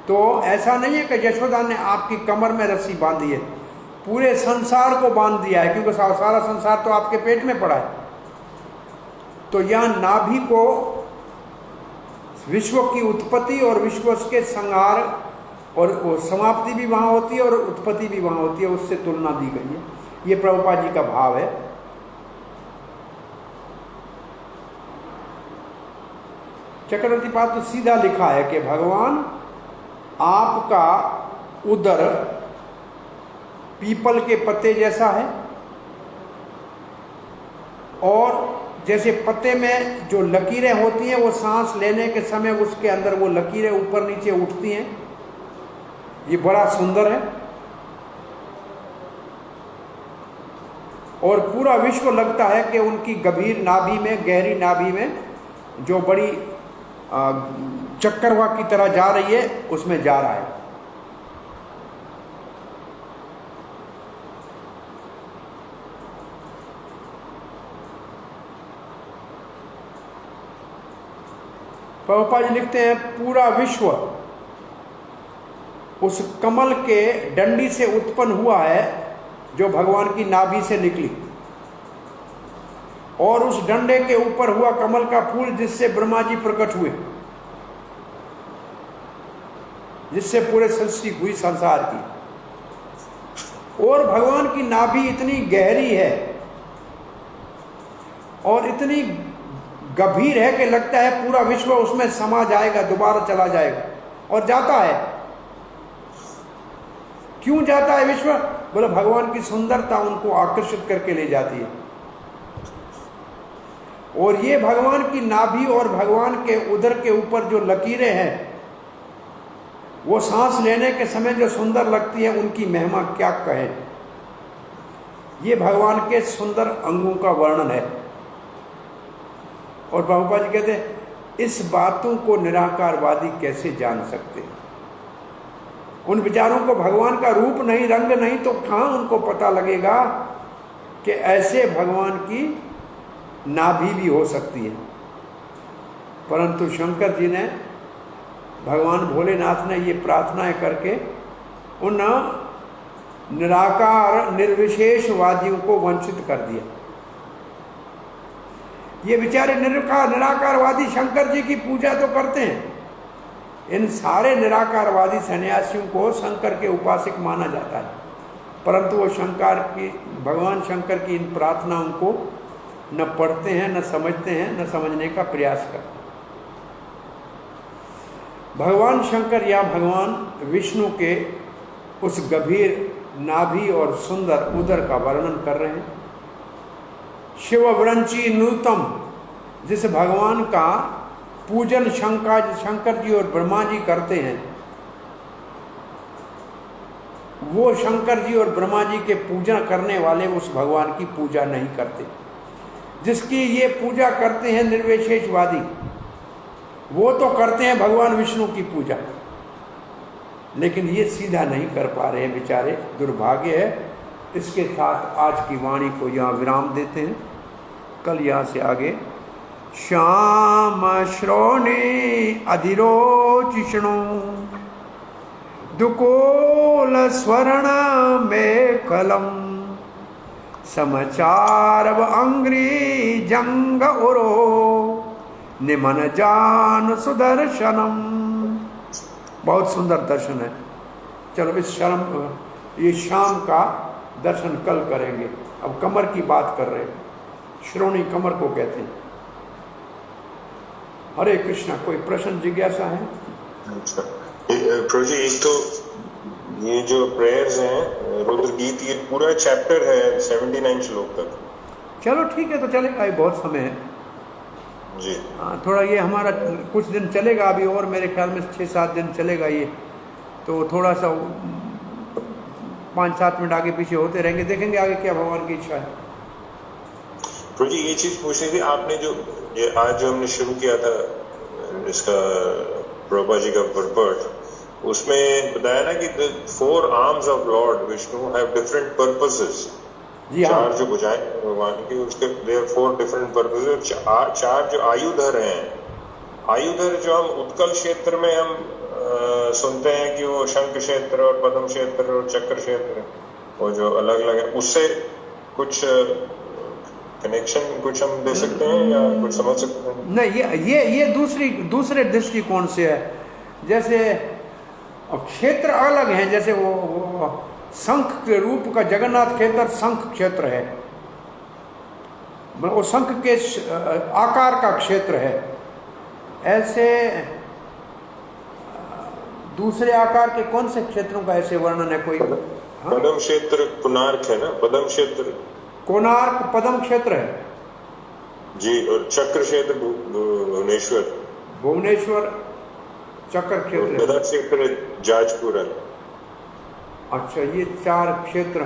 तो ऐसा नहीं है कि यशोदा ने आपकी कमर में रस्सी बांधी है, पूरे संसार को बांध दिया है, क्योंकि सारा संसार तो आपके पेट में पड़ा है। तो यहाँ नाभि को विश्व की उत्पत्ति और विश्व के संहार और समाप्ति भी वहाँ होती है और उत्पत्ति भी वहाँ होती है, उससे तुलना दी गई है। ये प्रभुपाद जी का भाव है। चक्रवर्ती पाद तो सीधा लिखा है कि भगवान आपका उदर पीपल के पत्ते जैसा है, और जैसे पत्ते में जो लकीरें होती हैं वो सांस लेने के समय उसके अंदर वो लकीरें ऊपर नीचे उठती हैं, ये बड़ा सुंदर है। और पूरा विश्व लगता है कि उनकी गंभीर नाभि में, गहरी नाभि में जो बड़ी चक्करवाक की तरह जा रही है उसमें जा रहा है। प्रभुपाद जी लिखते हैं पूरा विश्व उस कमल के डंडी से उत्पन्न हुआ है जो भगवान की नाभि से निकली, और उस डंडे के ऊपर हुआ कमल का फूल जिससे ब्रह्मा जी प्रकट हुए, जिससे पूरे सृष्टि हुई संसार की। और भगवान की नाभि इतनी गहरी है और इतनी गंभीर है कि लगता है पूरा विश्व उसमें समा जाएगा, दोबारा चला जाएगा, और जाता है। क्यों जाता है विश्व? बोले भगवान की सुंदरता उनको आकर्षित करके ले जाती है। और ये भगवान की नाभि और भगवान के उदर के ऊपर जो लकीरें हैं वो सांस लेने के समय जो सुंदर लगती है, उनकी महिमा क्या कहें। ये भगवान के सुंदर अंगों का वर्णन है। और प्रभुपाद जी कहते हैं इस बातों को निराकारवादी कैसे जान सकते? उन विचारों को भगवान का रूप नहीं, रंग नहीं, तो कहाँ उनको पता लगेगा कि ऐसे भगवान की नाभि भी हो सकती है। परंतु शंकर जी ने, भगवान भोलेनाथ ने ये प्रार्थनाएं करके उन निराकार निर्विशेषवादियों को वंचित कर दिया। ये बेचारे निराकारवादी शंकर जी की पूजा तो करते हैं। इन सारे निराकारवादी सन्यासियों को शंकर के उपासक माना जाता है, परंतु वो भगवान शंकर की इन प्रार्थनाओं को न पढ़ते हैं, न समझते हैं, न समझने का प्रयास करते हैं। भगवान शंकर या भगवान विष्णु के उस गंभीर नाभि और सुंदर उदर का वर्णन कर रहे हैं। शिवव्रंची नूतम, जिस भगवान का पूजन शंकर जी और ब्रह्मा जी करते हैं, वो शंकर जी और ब्रह्मा जी के पूजा करने वाले उस भगवान की पूजा नहीं करते। जिसकी ये पूजा करते हैं निर्विशेषवादी, वो तो करते हैं भगवान विष्णु की पूजा, लेकिन ये सीधा नहीं कर पा रहे हैं बेचारे, दुर्भाग्य है। इसके साथ आज की वाणी को यहाँ विराम देते हैं। कल यहाँ से आगे श्याम श्रोणे अधिरोचिष्णो दुकोल स्वर्ण में कलम समाचार अंग्री जंग उरो निमन जान सुदर्शनम। बहुत सुंदर दर्शन है। चलो ये शाम का दर्शन कल करेंगे। अब कमर की बात कर रहे हैं। श्रोणी कमर को कहते हैं। हरे कृष्णा। कोई प्रश्न जिज्ञासा है? अच्छा प्रभु जी, एक तो ये जो प्रेयर्स हैं रुद्र गीत, ये पूरा चैप्टर है 79 श्लोक तक। चलो ठीक है, तो चलेगा, ये बहुत समय है जी। हाँ, थोड़ा ये हमारा कुछ दिन चलेगा अभी, और मेरे ख्याल में 6-7 दिन चलेगा ये, तो थोड़ा सा 5-7 मिनट आगे पीछे होते रहेंगे, देखेंगे आगे क्या भगवान की इच्छा है। प्रभु जी, ये चीज पूछनी थी, आपने जो आज जो हमने शुरू किया था इसका प्रभुपा जी का पर्पट, उसमें बताया ना कि the 4 arms of Lord Vishnu have different purposes। जी हाँ। 4 जो भुजाएं भगवान की, उसके there are 4 different purposes। 4 जो आयुधर हैं, आयुधर जो हम उत्कल क्षेत्र में हम सुनते हैं कि वो शंख क्षेत्र और पद्म क्षेत्र और चक्र क्षेत्र, वो जो अलग अलग है, उससे कुछ कनेक्शन कुछ हम दे सकते हैं या कुछ समझ सकते हैं? नहीं, ये दूसरे दृष्टिकोण से है। जैसे क्षेत्र अलग हैं, जैसे वो शंख के रूप का जगन्नाथ क्षेत्र शंख क्षेत्र है, वो शंख के आकार का क्षेत्र है। ऐसे दूसरे आकार के कौन से क्षेत्रों का ऐसे वर्णन है कोई? हाँ? पदम क्षेत्र कोणार्क है ना, पदम क्षेत्र कोणार्क पदम क्षेत्र है जी, और चक्र क्षेत्र भुवनेश्वर, भुवनेश्वर चक्र क्षेत्र है। गदा क्षेत्र जाजपुर है। अच्छा, ये 4 क्षेत्र।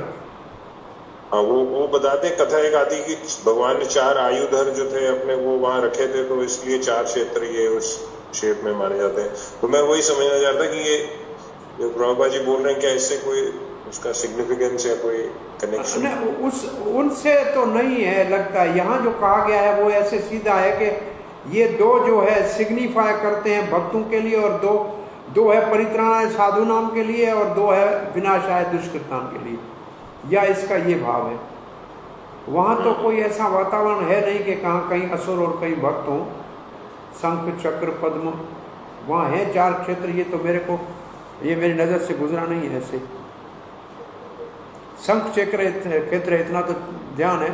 हाँ, वो बताते कथा एक आती कि भगवान ने 4 आयुधर जो थे अपने वो वहां रखे थे, तो इसलिए 4 क्षेत्र ये उस शेप में माने जाते हैं। तो मैं वही समझना चाहता कि ये जो प्रभुपाद जी बोल रहे हैं, क्या इससे कोई उसका सिग्निफिकेंस या कोई कनेक्शन? उनसे तो नहीं है लगता। यहाँ जो कहा गया है वो ऐसे सीधा है कि ये 2 जो है सिग्निफाई करते हैं भक्तों के लिए, और दो है परित्राणाय साधु नाम के लिए, और 2 है विनाशाय दुष्कृताम के लिए, या इसका ये भाव है। वहाँ तो कोई ऐसा वातावरण है नहीं कि कहाँ कहीं असुर और कहीं भक्त हों। शंख चक्र पद्म वहाँ है 4 क्षेत्र। ये तो ये मेरी नज़र से गुजरा नहीं है ऐसे। शंख चक्र क्षेत्र है, इतना तो ध्यान है।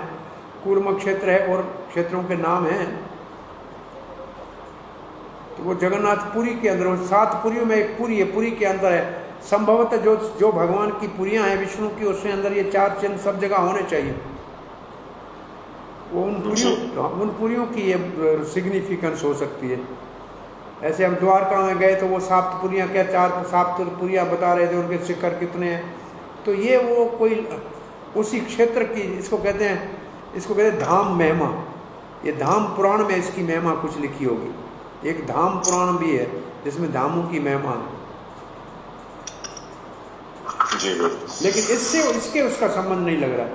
कूर्म क्षेत्र है और क्षेत्रों के नाम हैं। तो वो जगन्नाथपुरी के अंदर, 7 पुरियों में एक पुरी है, पुरी के अंदर है। संभवतः जो भगवान की पुरियां हैं विष्णु की, उसके अंदर ये 4 चिन्ह सब जगह होने चाहिए। वो उन पुरियों की ये सिग्निफिकेंस हो सकती है। ऐसे हम द्वारका में गए तो वो 7 पुरियां, क्या 4 7 पुरियां बता रहे थे, उनके शिखर कितने हैं। तो ये वो कोई उसी क्षेत्र की, इसको कहते हैं धाम महिमा। ये धाम पुराण में इसकी महिमा कुछ लिखी होगी। एक धाम पुराण भी है जिसमें धामों की महिमा है जी, लेकिन इसके उसका संबंध नहीं लग रहा है।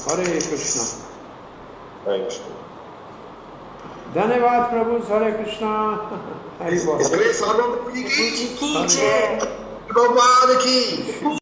हरे कृष्णा। धन्यवाद प्रभु। हरे कृष्णा। हरि बोल। सार्वभौम की की जय। भगवान की